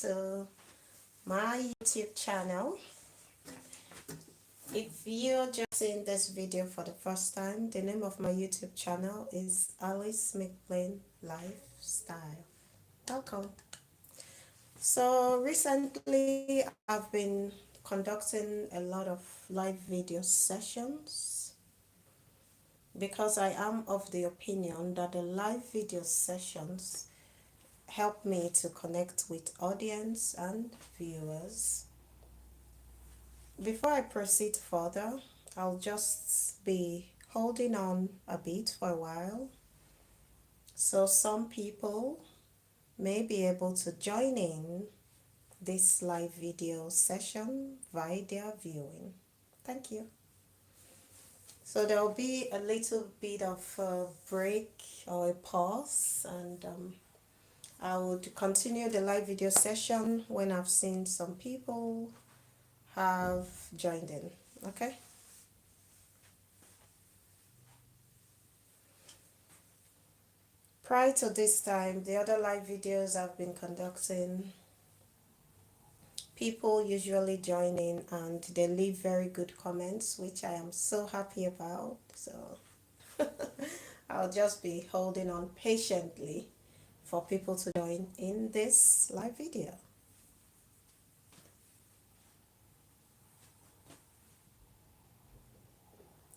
to my YouTube channel. If you're just seeing this video for the first time, the name of my YouTube channel is Alice McBlain Lifestyle. Welcome. So recently I've been conducting a lot of live video sessions because I am of the opinion that the live video sessions help me to connect with audience and viewers. Before I proceed further, I'll just be holding on a bit for a while so some people may be able to join in this live video session via their viewing. Thank you. So there will be a little bit of a break or a pause, and I would continue the live video session when I've seen some people have joined in. Okay. Prior to this time, the other live videos I've been conducting, people usually join in and they leave very good comments, which I am so happy about. So I'll just be holding on patiently for people to join in this live video.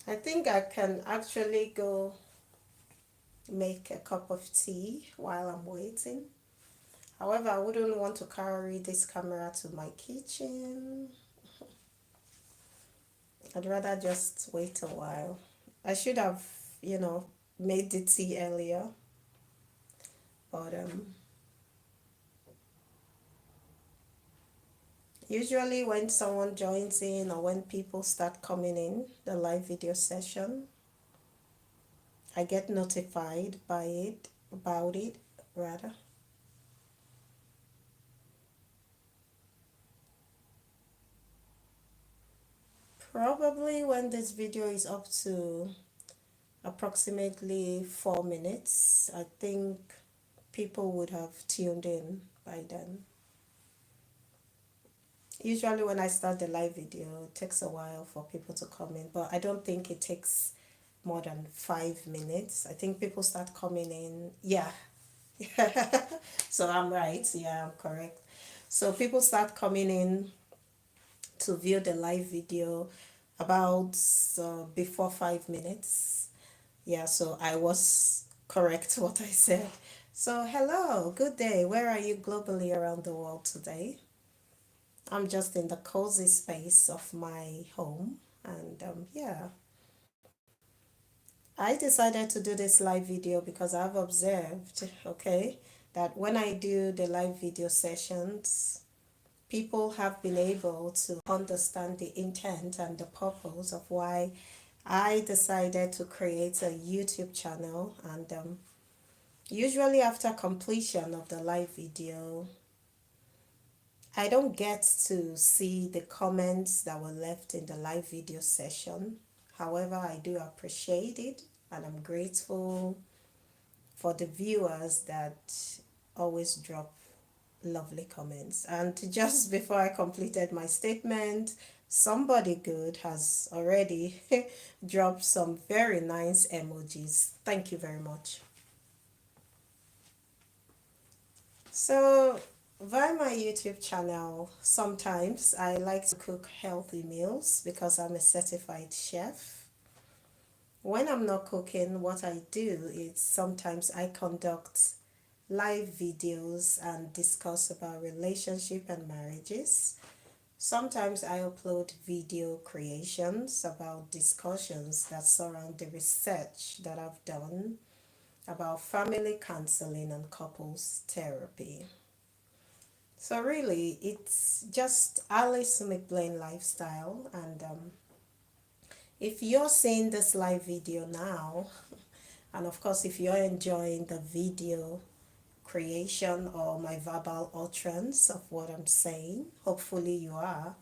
I think I can actually go make a cup of tea while I'm waiting. However, I wouldn't want to carry this camera to my kitchen. I'd rather just wait a while. I should have, made the tea earlier, but usually when someone joins in or when people start coming in the live video session, I get notified about it rather. Probably when this video is up to approximately 4 minutes, I think people would have tuned in by then. Usually when I start the live video, it takes a while for people to come in, but I don't think it takes more than 5 minutes. I think people start coming in. Yeah. So I'm right. Yeah, I'm correct. So people start coming in to view the live video about before 5 minutes. Yeah, so I was correct what I said. So hello, good day. Where are you globally around the world today? I'm just in the cozy space of my home, and yeah, I decided to do this live video because I've observed, okay, that when I do the live video sessions, people have been able to understand the intent and the purpose of why I decided to create a YouTube channel. And usually after completion of the live video, I don't get to see the comments that were left in the live video session. However, I do appreciate it and I'm grateful for the viewers that always drop lovely comments. And just before I completed my statement, somebody good has already dropped some very nice emojis. Thank you very much. So, via my YouTube channel, sometimes I like to cook healthy meals because I'm a certified chef. When I'm not cooking, what I do is sometimes I conduct live videos and discuss about relationship and marriages. Sometimes I upload video creations about discussions that surround the research that I've done about family counseling and couples therapy. So really, it's just Alice McBlain Lifestyle, and if you're seeing this live video now, and of course if you're enjoying the video creation or my verbal utterance of what I'm saying, hopefully you are,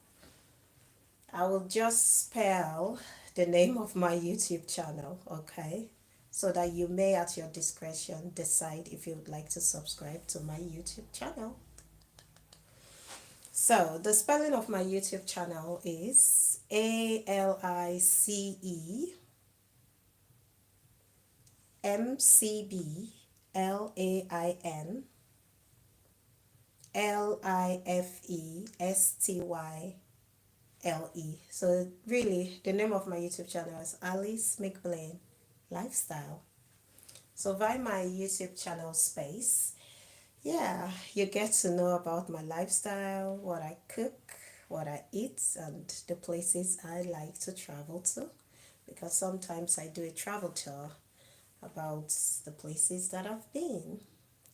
I will just spell the name of my YouTube channel, okay? So that you may at your discretion decide if you would like to subscribe to my YouTube channel. So, the spelling of my YouTube channel is AlicemCBLAINLIFESTYLE. So, really, the name of my YouTube channel is Alice McBlain Lifestyle. So, via my YouTube channel space, yeah, you get to know about my lifestyle, what I cook, what I eat, and the places I like to travel to. Because sometimes I do a travel tour about the places that I've been.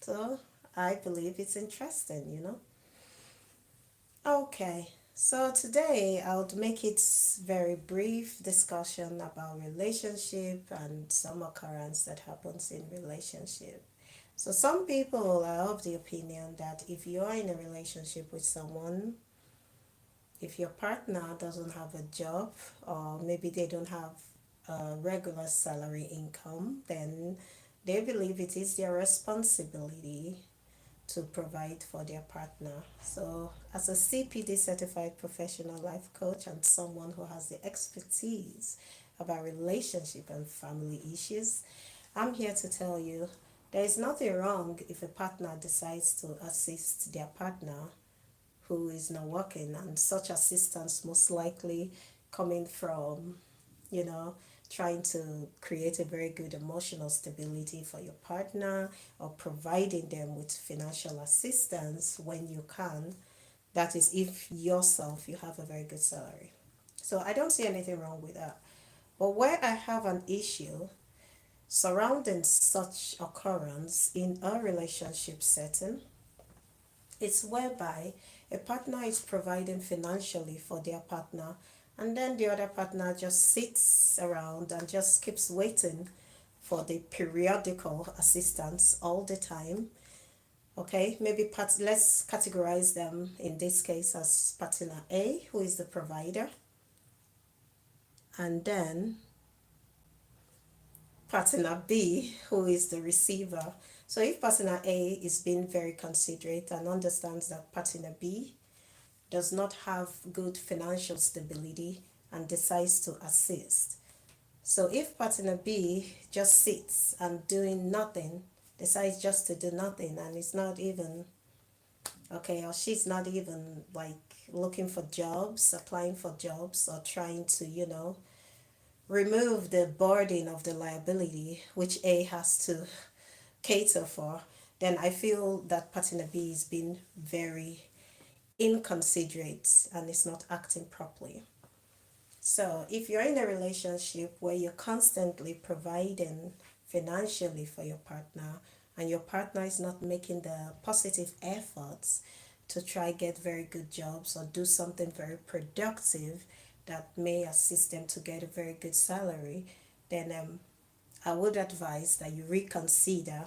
So I believe it's interesting. Okay, so today I'll make it very brief discussion about relationship and some occurrence that happens in relationship. So some people are of the opinion that if you're in a relationship with someone, if your partner doesn't have a job or maybe they don't have a regular salary income, then they believe it is their responsibility to provide for their partner. So, as a CPD certified professional life coach and someone who has the expertise about relationship and family issues, I'm here to tell you there is nothing wrong if a partner decides to assist their partner who is not working, and such assistance most likely coming from, you know, trying to create a very good emotional stability for your partner or providing them with financial assistance when you can. That is, if yourself you have a very good salary. So I don't see anything wrong with that. But where I have an issue surrounding such occurrence in a relationship setting, it's whereby a partner is providing financially for their partner, and then the other partner just sits around and just keeps waiting for the periodical assistance all the time. Okay, maybe let's categorize them in this case as partner A, who is the provider, and then partner B, who is the receiver. So if partner A is being very considerate and understands that partner B does not have good financial stability and decides to assist. So if partner B just sits and doing nothing, decides just to do nothing, and is not even okay, or she's not even like looking for jobs, applying for jobs, or trying to, remove the burden of the liability which A has to cater for, then I feel that partner B is being very inconsiderate and is not acting properly. So, if you're in a relationship where you're constantly providing financially for your partner and your partner is not making the positive efforts to try get very good jobs or do something very productive that may assist them to get a very good salary, then I would advise that you reconsider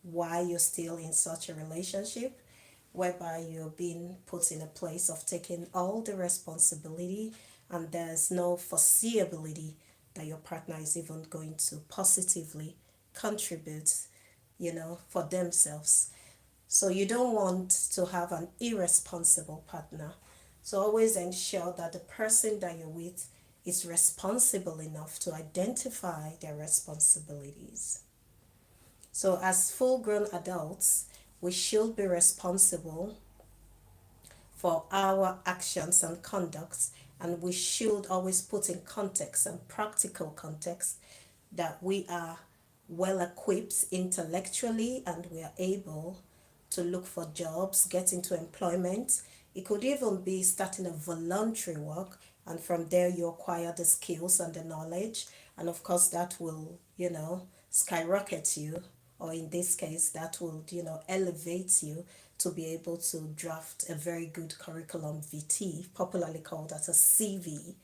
why you're still in such a relationship whereby you're being put in a place of taking all the responsibility and there's no foreseeability that your partner is even going to positively contribute, for themselves. So you don't want to have an irresponsible partner. So always ensure that the person that you're with is responsible enough to identify their responsibilities. So, as full grown adults, we should be responsible for our actions and conducts, and we should always put in context and practical context that we are well equipped intellectually and we are able to look for jobs, get into employment. It could even be starting a voluntary work, and from there you acquire the skills and the knowledge, and of course that will, skyrocket you, or in this case that will, elevate you to be able to draft a very good curriculum vitae, popularly called as a CV.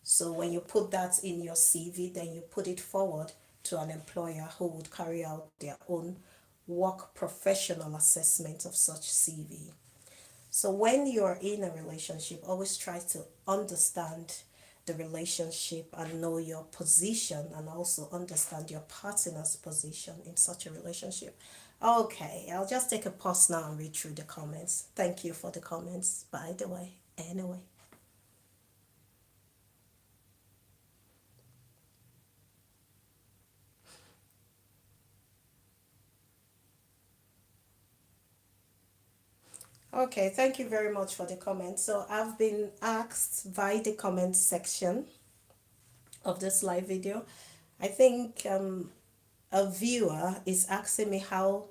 So when you put that in your CV, then you put it forward to an employer who would carry out their own work professional assessment of such CV. So when you're in a relationship, always try to understand the relationship and know your position and also understand your partner's position in such a relationship. Okay, I'll just take a pause now and read through the comments. Thank you for the comments, by the way. Anyway. Okay, thank you very much for the comments. So I've been asked via the comment section of this live video. I think a viewer is asking me how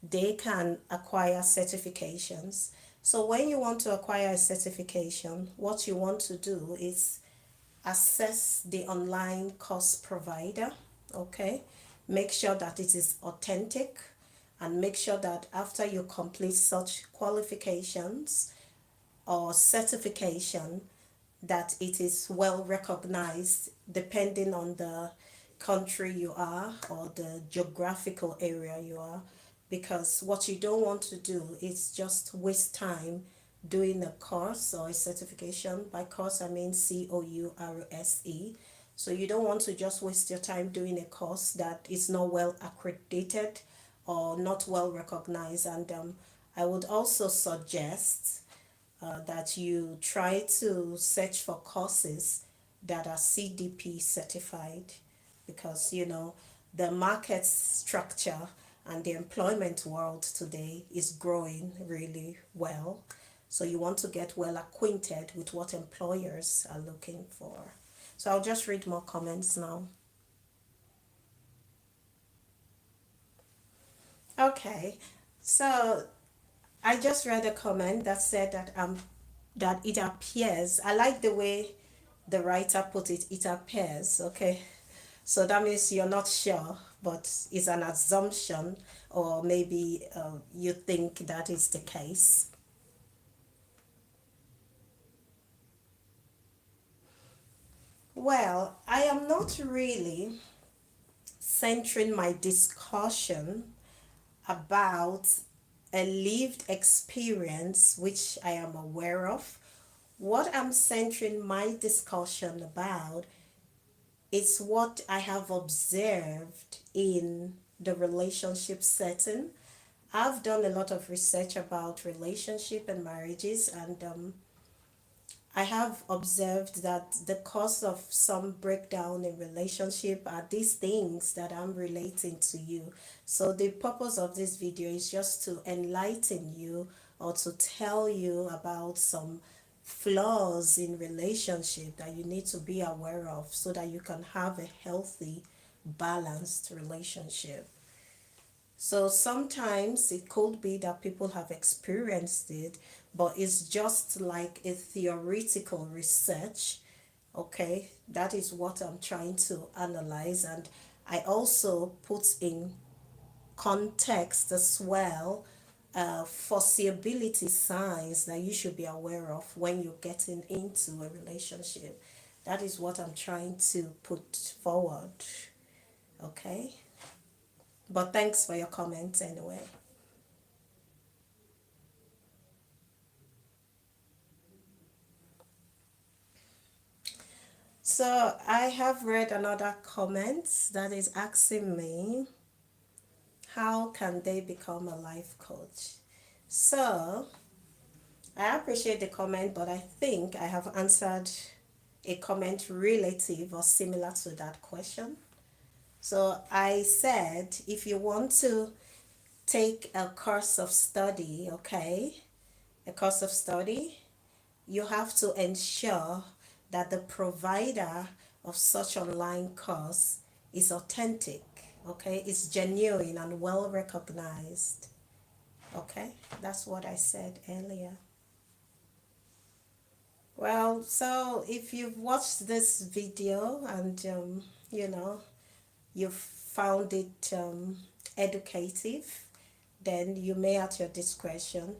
they can acquire certifications. So when you want to acquire a certification, what you want to do is assess the online course provider, okay? Make sure that it is authentic and make sure that after you complete such qualifications or certification that it is well recognized depending on the country you are or the geographical area you are, because what you don't want to do is just waste time doing a course or a certification. By course I mean COURSE. So you don't want to just waste your time doing a course that is not well accredited or not well recognized. And I would also suggest that you try to search for courses that are CDP certified, because the market structure and the employment world today is growing really well. So you want to get well acquainted with what employers are looking for. So I'll just read more comments now. Okay, so I just read a comment that said that it appears. I like the way the writer put it. It appears. Okay, so that means you're not sure, but it's an assumption, or maybe you think that is the case. Well, I am not really centering my discussion about a lived experience which I am aware of. What I'm centering my discussion about is what I have observed in the relationship setting. I've done a lot of research about relationship and marriages, and I have observed that the cause of some breakdown in relationship are these things that I'm relating to you. So the purpose of this video is just to enlighten you or to tell you about some flaws in relationship that you need to be aware of so that you can have a healthy, balanced relationship. So sometimes it could be that people have experienced it, but it's just like a theoretical research. Okay, that is what I'm trying to analyze, and I also put in context as well, foreseeability signs that you should be aware of when you're getting into a relationship. That is what I'm trying to put forward. Okay, but thanks for your comments anyway. So I have read another comment that is asking me, how can they become a life coach? So I appreciate the comment, but I think I have answered a comment relative or similar to that question. So I said, if you want to take a course of study, okay, a course of study, you have to ensure that the provider of such online course is authentic, okay, it's genuine and well recognized. Okay, that's what I said earlier. Well, so if you've watched this video and you know you've found it educative, then you may at your discretion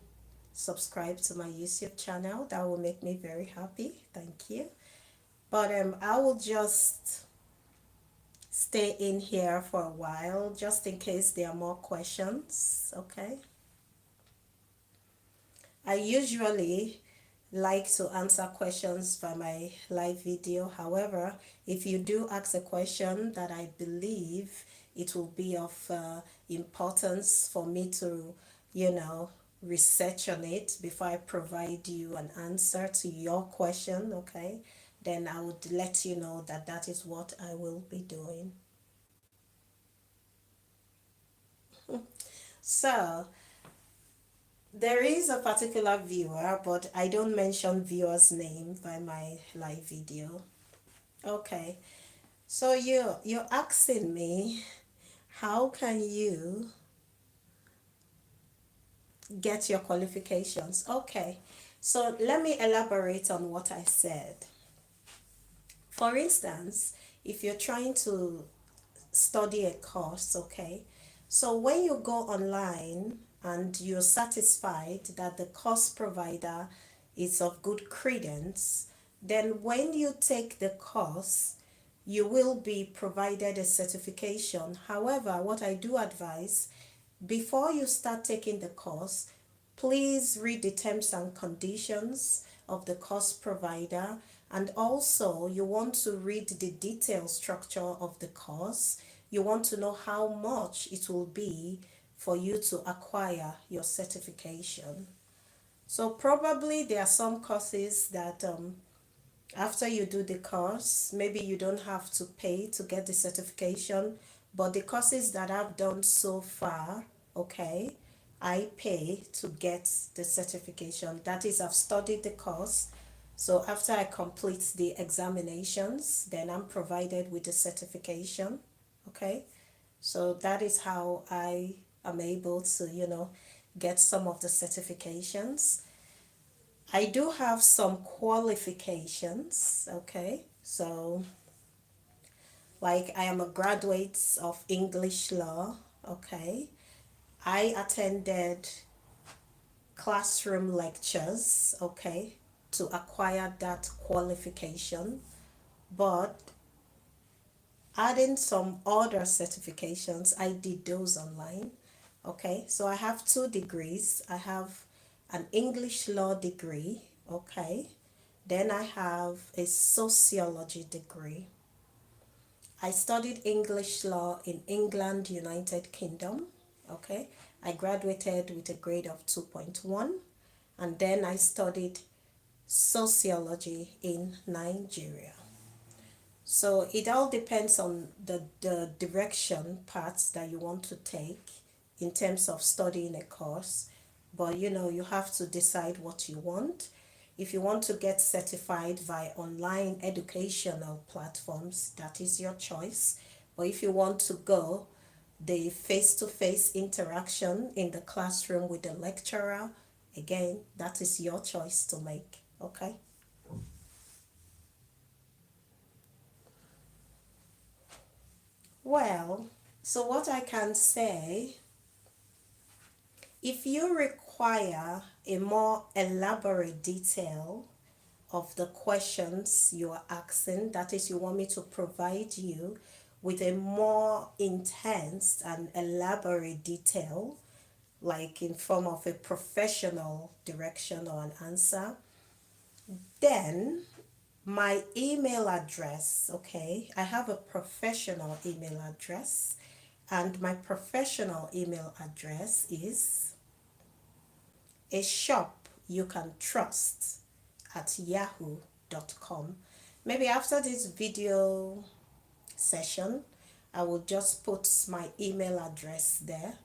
subscribe to my YouTube channel. That will make me very happy. Thank you. But I will just stay in here for a while just in case there are more questions. Okay. I usually like to answer questions by my live video. However, if you do ask a question that I believe it will be of importance for me to, you know, research on it before I provide you an answer to your question, okay? Then I would let you know that that is what I will be doing. So, there is a particular viewer, but I don't mention viewer's name by my live video. Okay. So you're asking me how can you get your qualifications? Okay. So let me elaborate on what I said. For instance, if you're trying to study a course, okay? So when you go online and you're satisfied that the course provider is of good credence, then when you take the course, you will be provided a certification. However, what I do advise, before you start taking the course, please read the terms and conditions of the course provider, and also you want to read the detailed structure of the course. You want to know how much it will be for you to acquire your certification. So probably there are some courses that after you do the course, maybe you don't have to pay to get the certification, but the courses that I've done so far, okay, I pay to get the certification. That is, I've studied the course. So after I complete the examinations, then I'm provided with the certification, okay? So that is how I am able to, get some of the certifications. I do have some qualifications, okay? So, like, I am a graduate of English law, okay? I attended classroom lectures, okay, to acquire that qualification, but adding some other certifications, I did those online, okay? So I have two degrees. I have an English law degree, okay? Then I have a sociology degree. I studied English law in England, United Kingdom, okay? I graduated with a grade of 2.1, and then I studied sociology in Nigeria. So it all depends on the direction paths that you want to take in terms of studying a course. But you have to decide what you want. If you want to get certified via online educational platforms, that is your choice. But if you want to go the face-to-face interaction in the classroom with the lecturer, again, that is your choice to make. Okay? Well, so what I can say, if you require a more elaborate detail of the questions you are asking, that is, you want me to provide you with a more intense and elaborate detail, like in form of a professional direction or an answer, then my email address, okay, I have a professional email address, and my professional email address is a shop you can trust at yahoo.com. Maybe after this video session, I will just put my email address there.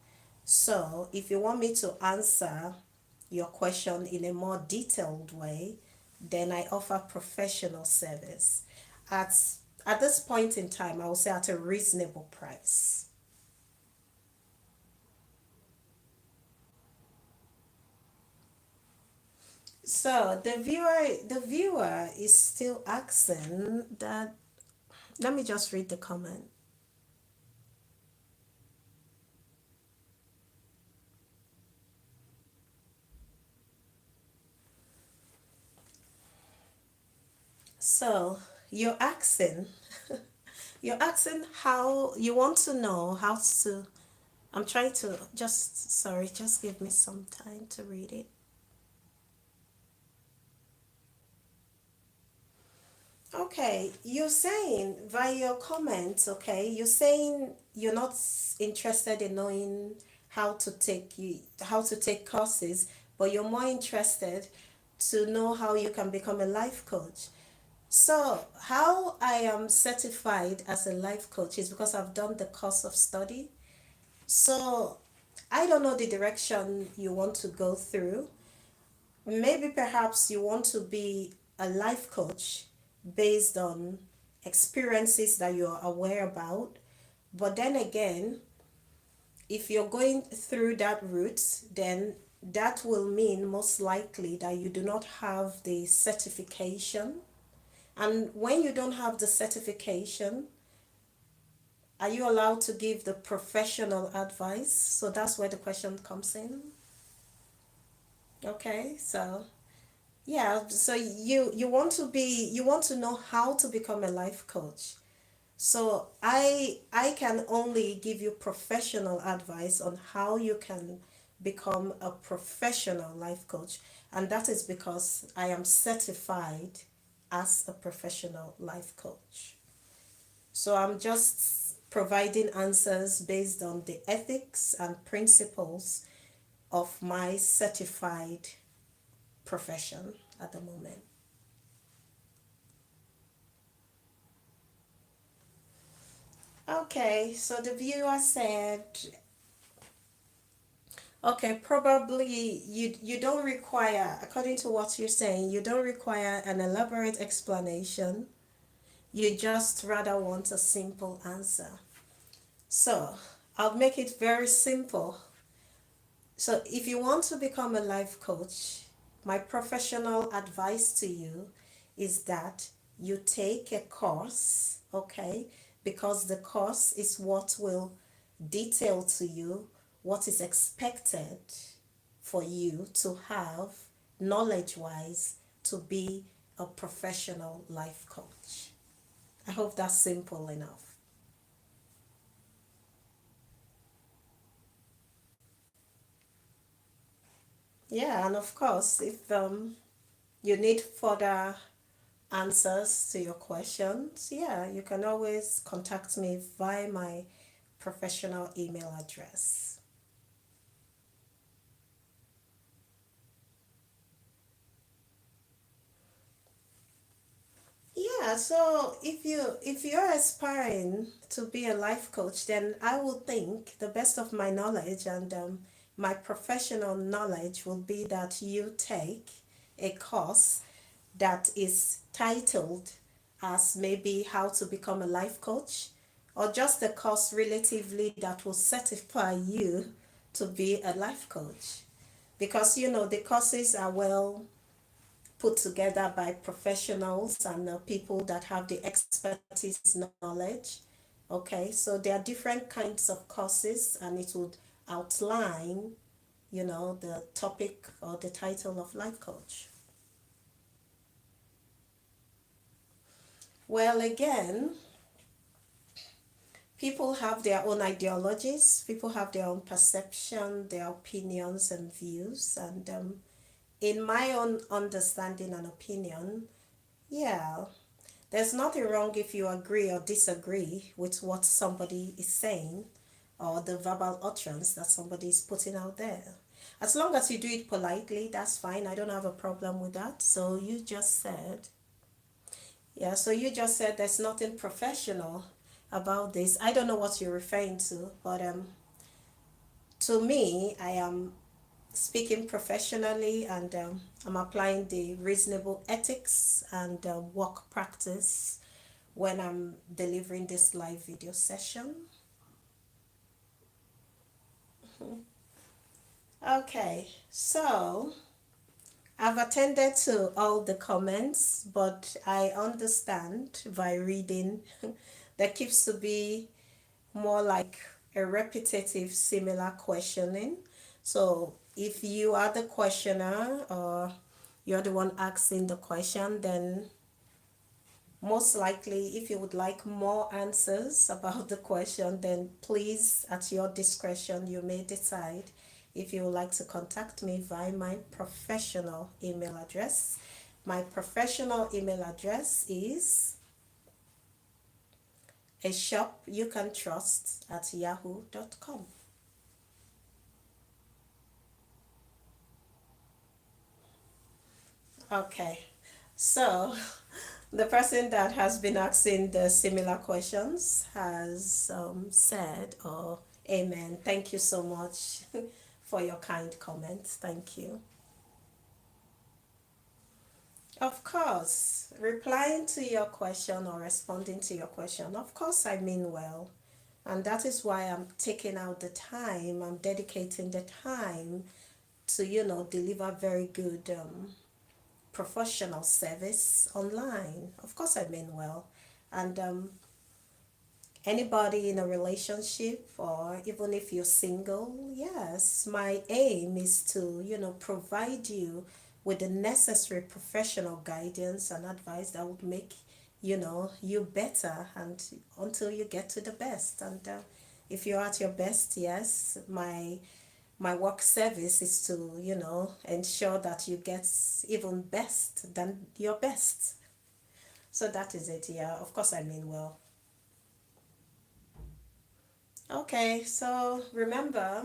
So if you want me to answer your question in a more detailed way, then I offer professional service at at this point in time. I will say at a reasonable price. So the viewer is still asking that. Let me just read the comment. So you're asking, you're asking how you want to know how to. I'm trying to just, sorry, just give me some time to read it. Okay, you're saying via your comments, okay, you're saying you're not interested in knowing how to take courses, but you're more interested to know how you can become a life coach. So, how I am certified as a life coach is because I've done the course of study. So, I don't know the direction you want to go through. Maybe perhaps you want to be a life coach based on experiences that you're aware about. But then again, if you're going through that route, then that will mean most likely that you do not have the certification. And when you don't have the certification, are you allowed to give the professional advice? So that's where the question comes in. Okay, so yeah, so you want to be you want to know how to become a life coach. So I can only give you professional advice on how you can become a professional life coach, and that is because I am certified as a professional life coach. So I'm just providing answers based on the ethics and principles of my certified profession at the moment. Okay, so the viewer said, okay, probably you don't require, according to what you're saying, you don't require an elaborate explanation. You just rather want a simple answer. So, I'll make it very simple. So, if you want to become a life coach, my professional advice to you is that you take a course, okay? Because the course is what will detail to you what is expected for you to have knowledge wise to be a professional life coach. I hope that's simple enough. Yeah, and of course, if you need further answers to your questions, yeah, you can always contact me via my professional email address. Yeah, so if you're aspiring to be a life coach, then I would think the best of my knowledge and my professional knowledge will be that you take a course that is titled as maybe how to become a life coach, or just a course relatively that will certify you to be a life coach. Because the courses are well put together by professionals and people that have the expertise knowledge. Okay, so there are different kinds of courses, and it would outline, the topic or the title of life coach. Well, again, people have their own ideologies, people have their own perception, their opinions and views, and in my own understanding and opinion, yeah, there's nothing wrong if you agree or disagree with what somebody is saying or the verbal utterance that somebody is putting out there. As long as you do it politely, that's fine. I don't have a problem with that. So you just said there's nothing professional about this. I don't know what you're referring to, but to me, I am speaking professionally, and I'm applying the reasonable ethics and work practice when I'm delivering this live video session. Okay, so I've attended to all the comments, but I understand by reading there keeps to be more like a repetitive, similar questioning. So if you are the questioner or you're the one asking the question, then most likely, if you would like more answers about the question, then please, at your discretion, you may decide if you would like to contact me via my professional email address. My professional email address is a shop you can trust at yahoo.com. Okay, so the person that has been asking the similar questions has said, oh, amen. Thank you so much for your kind comments. Thank you. Of course, replying to your question or responding to your question, of course, I mean well. And that is why I'm taking out the time, I'm dedicating the time to, deliver very good professional service online. Of course, I mean well. And anybody in a relationship, or even if you're single, yes, my aim is to, provide you with the necessary professional guidance and advice that would make, you better and until you get to the best. And if you're at your best, yes, my work service is to, ensure that you get even best than your best. So that is it. Yeah, of course, I mean well. Okay, so remember,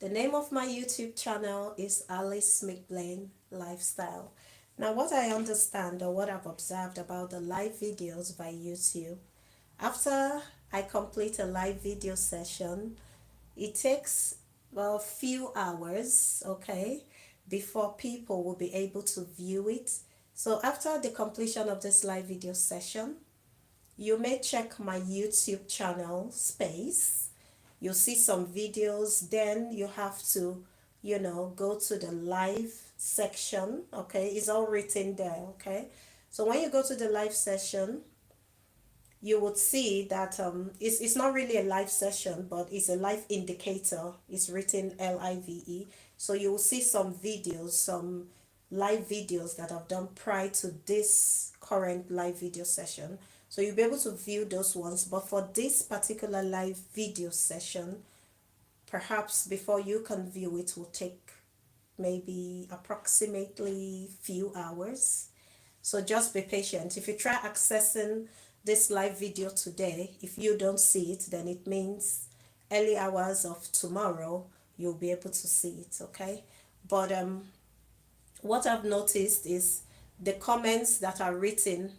the name of my YouTube channel is Alice McBlain Lifestyle. Now, what I understand or what I've observed about the live videos by YouTube, after I complete a live video session, it takes a few hours, okay, before people will be able to view it. So after the completion of this live video session, you may check my YouTube channel space. You'll see some videos. Then you have to, go to the live section. Okay, it's all written there. Okay, so when you go to the live session, you would see that it's not really a live session, but it's a live indicator. It's written LIVE. So you will see some videos, some live videos that I've done prior to this current live video session. So you'll be able to view those ones. But for this particular live video session, perhaps before you can view it will take maybe approximately few hours. So just be patient. If you try accessing this live video today, if you don't see it, then it means early hours of tomorrow you'll be able to see it, okay? But what I've noticed is the comments that are written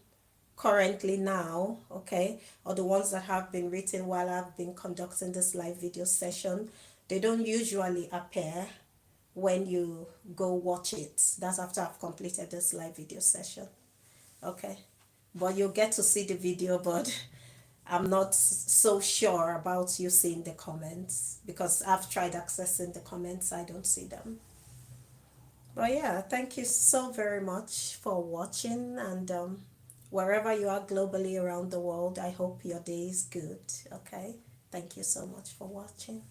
currently now, okay, or the ones that have been written while I've been conducting this live video session, they don't usually appear when you go watch it. That's after I've completed this live video session, okay? But you'll get to see the video, but I'm not so sure about you seeing the comments because I've tried accessing the comments. I don't see them. But yeah, thank you so very much for watching, and wherever you are globally around the world, I hope your day is good. Okay, thank you so much for watching.